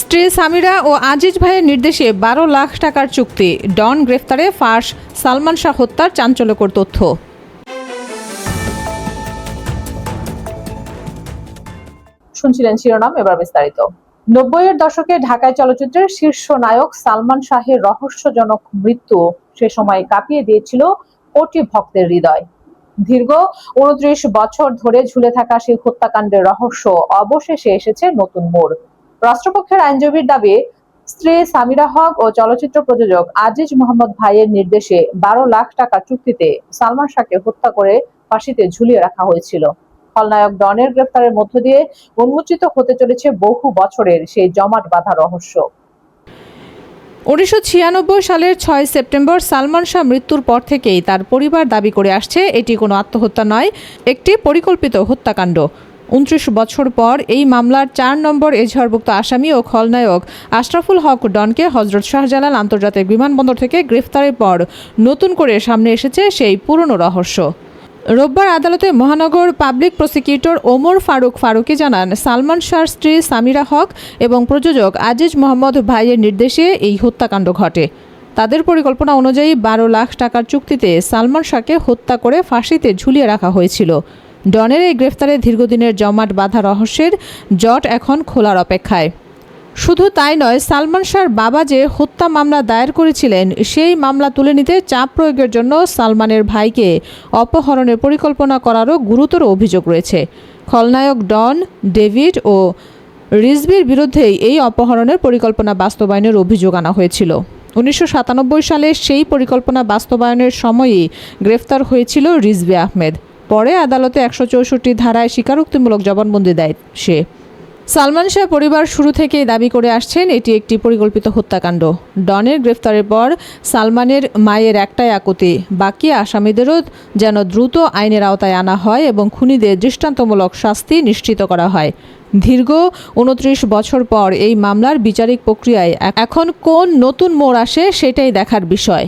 স্ত্রী সামিরা ও আজিজ ভাইয়ের নির্দেশে ১২ লাখ টাকার চুক্তি, ডন গ্রেফতারে ফাঁস, সালমান শাহ হত্যার চাঞ্চল্যকর তথ্য। শুনছিলেন শিরোনাম, এবার বিস্তারিত। ৯০-এর দশকে ঢাকায় চলচ্চিত্রের শীর্ষ নায়ক সালমান শাহের রহস্যজনক মৃত্যু সে সময় কাঁপিয়ে দিয়েছিল কোটি ভক্তের হৃদয়। দীর্ঘ ২৯ বছর ধরে ঝুলে থাকা সেই হত্যাকাণ্ডের রহস্য অবশেষে এসেছে নতুন মোড়। রাষ্ট্রপক্ষের আইনজীবীর দাবি, স্ত্রী সামিরা হক ও চলচ্চিত্র প্রযোজক আজিজ মোহাম্মদ ভাইয়ের নির্দেশে ১২ লাখ টাকা চুক্তিতে সালমান শাহকে হত্যা করে ফাঁসিতে ঝুলিয়ে রাখা হয়েছিল। খলনায়ক ডনের গ্রেফতারের মধ্য দিয়ে উন্মোচিত হতে চলেছে বহু বছরের সেই জমাট বাঁধা রহস্য। ১৯৯৬ সালের ৬ সেপ্টেম্বর সালমান শাহ মৃত্যুর পর থেকেই তার পরিবার দাবি করে আসছে এটি কোনো আত্মহত্যা নয়, একটি পরিকল্পিত হত্যাকাণ্ড। ২৯ বছর পর এই মামলার ৪ নম্বর এজাহারভুক্ত আসামি ও খলনায়ক আশরাফুল হক ডনকে হযরত শাহজালাল আন্তর্জাতিক বিমানবন্দর থেকে গ্রেফতারের পর নতুন করে সামনে এসেছে সেই পুরনো রহস্য। রোববার আদালতে মহানগর পাবলিক প্রসিকিউটর ওমর ফারুক ফারুকি জানান, সালমান শাহর স্ত্রী সামিরা হক এবং প্রযোজক আজিজ মোহাম্মদ ভাইয়ের নির্দেশে এই হত্যাকাণ্ড ঘটে। তাদের পরিকল্পনা অনুযায়ী ১২ লাখ টাকার চুক্তিতে সালমান শাহকে হত্যা করে ফাঁসিতে ঝুলিয়ে রাখা হয়েছিল। ডনের এই গ্রেফতারে দীর্ঘদিনের জমাট বাঁধা রহস্যের জট এখন খোলার অপেক্ষায়। শুধু তাই নয়, সালমান শাহর বাবা যে হত্যা মামলা দায়ের করেছিলেন সেই মামলা তুলে নিতে চাপ প্রয়োগের জন্য সালমানের ভাইকে অপহরণের পরিকল্পনা করারও গুরুতর অভিযোগ রয়েছে। খলনায়ক ডন, ডেভিড ও রিজভির বিরুদ্ধেই এই অপহরণের পরিকল্পনা বাস্তবায়নের অভিযোগ আনা হয়েছিল। ১৯৯৭ সালে সেই পরিকল্পনা বাস্তবায়নের সময়ই গ্রেফতার হয়েছিল রিজভি আহমেদ। পরে আদালতে ১৬৪ ধারায় স্বীকারোক্তিমূলক জবানবন্দি দেয় সে। সালমান শাহ পরিবার শুরু থেকেই দাবি করে আসছেন এটি একটি পরিকল্পিত হত্যাকাণ্ড। ডনের গ্রেফতারের পর সালমানের মায়ের একটাই আকুতি, বাকি আসামিদেরও যেন দ্রুত আইনের আওতায় আনা হয় এবং খুনিদের দৃষ্টান্তমূলক শাস্তি নিশ্চিত করা হয়। দীর্ঘ ২৯ বছর পর এই মামলার বিচারিক প্রক্রিয়ায় এখন কোন নতুন মোড় আসে সেটাই দেখার বিষয়।